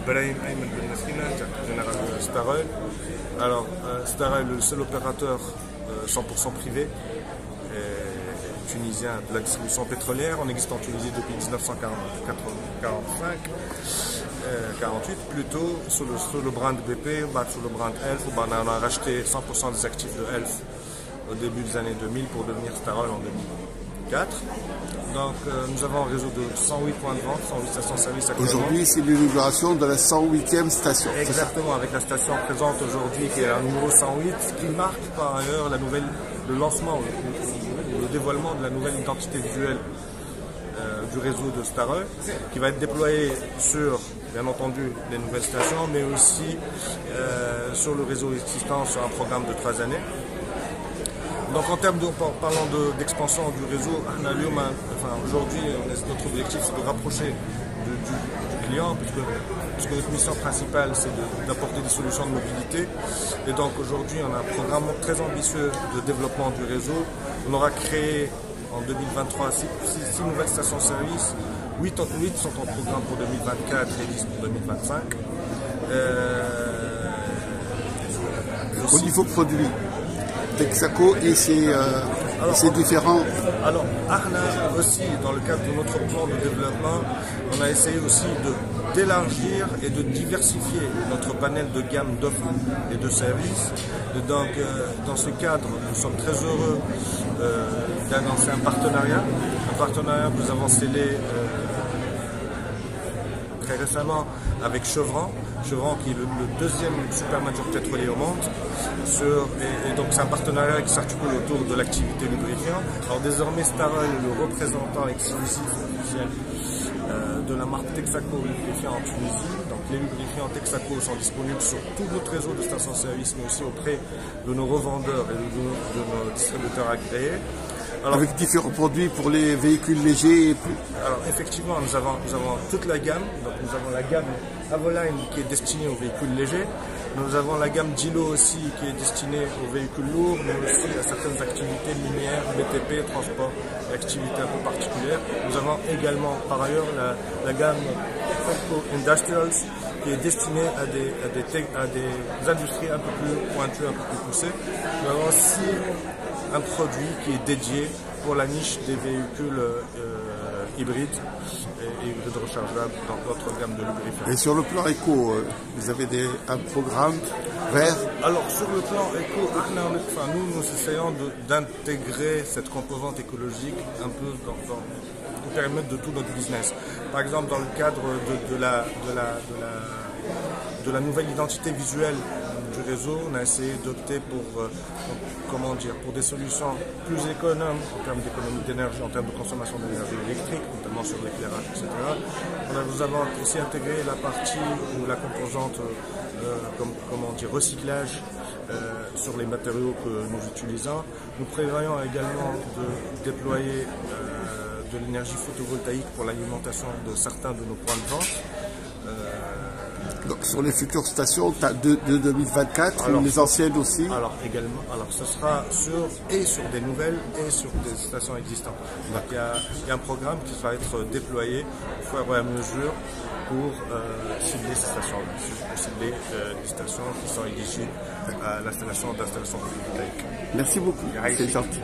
Brahim Ayman Ben Nasrina, directeur général de Starel. Alors, Starel est le seul opérateur 100% privé tunisien de la distribution pétrolière. On existe en Tunisie depuis 1948 plutôt sous le brand BP, sous le brand Elf. On a racheté 100% des actifs de Elf au début des années 2000 pour devenir Starel en 2004. Donc nous avons un réseau de 108 points de vente, 108 stations-service actuellement. Aujourd'hui, c'est l'inauguration de la 108e station. Exactement, avec la station présente aujourd'hui qui est la numéro 108, qui marque par ailleurs le lancement, le dévoilement de la nouvelle identité visuelle du réseau de Starel, qui va être déployée sur, bien entendu, les nouvelles stations, mais aussi sur le réseau existant sur un programme de 3 années. Donc en termes parlant d'expansion du réseau, aujourd'hui notre objectif c'est de rapprocher du client, puisque notre mission principale c'est d'apporter des solutions de mobilité. Et donc aujourd'hui on a un programme très ambitieux de développement du réseau. On aura créé en 2023 6 nouvelles stations-service, 8 sont en programme pour 2024 et 10 pour 2025. Au niveau produit, Texaco et ses différents... Alors, Arna aussi, dans le cadre de notre plan de développement, on a essayé aussi d'élargir et de diversifier notre panel de gamme d'offres et de services. Et donc, dans ce cadre, nous sommes très heureux d'annoncer un partenariat que nous avons scellé très récemment avec Chevron qui est le deuxième super major pétrolier au monde. Et donc c'est un partenariat qui s'articule autour de l'activité lubrifiant. Alors désormais Starel est le représentant exclusif officiel de la marque Texaco lubrifiant en Tunisie. Donc les lubrifiants Texaco sont disponibles sur tout notre réseau de stations-service, mais aussi auprès de nos revendeurs et de nos distributeurs agréés. Alors, avec différents produits pour les véhicules légers et plus. Alors effectivement, nous avons toute la gamme. Donc nous avons la gamme Avoline qui est destinée aux véhicules légers. Nous avons la gamme Dilo aussi qui est destinée aux véhicules lourds, mais aussi à certaines activités minières, BTP, transport et activités un peu particulières. Nous avons également par ailleurs la gamme Texaco Industrials qui est destinée à des industries un peu plus pointues, un peu plus poussées. Nous avons aussi un produit qui est dédié pour la niche des véhicules hybrides et hybrides rechargeables dans notre gamme de lubrifiants. Et sur le plan éco, vous avez un programme vert? Alors sur le plan éco, nous essayons d'intégrer cette composante écologique un peu dans le périmètre de tout notre business. Par exemple, dans le cadre de la nouvelle identité visuelle du réseau, on a essayé d'opter pour des solutions plus économes en termes d'économie d'énergie, en termes de consommation d'énergie électrique, notamment sur l'éclairage, etc. Nous avons aussi intégré la partie ou la composante recyclage sur les matériaux que nous utilisons. Nous prévoyons également de déployer de l'énergie photovoltaïque pour l'alimentation de certains de nos points de vente. Donc sur les futures stations de 2024, les anciennes aussi? Alors ce sera sur des nouvelles et sur des stations existantes. Donc il y a un programme qui va être déployé au fur et à mesure pour cibler ces stations-là, pour cibler les stations qui sont éligibles à l'installation d'installations photovoltaïques. Merci beaucoup, c'est gentil.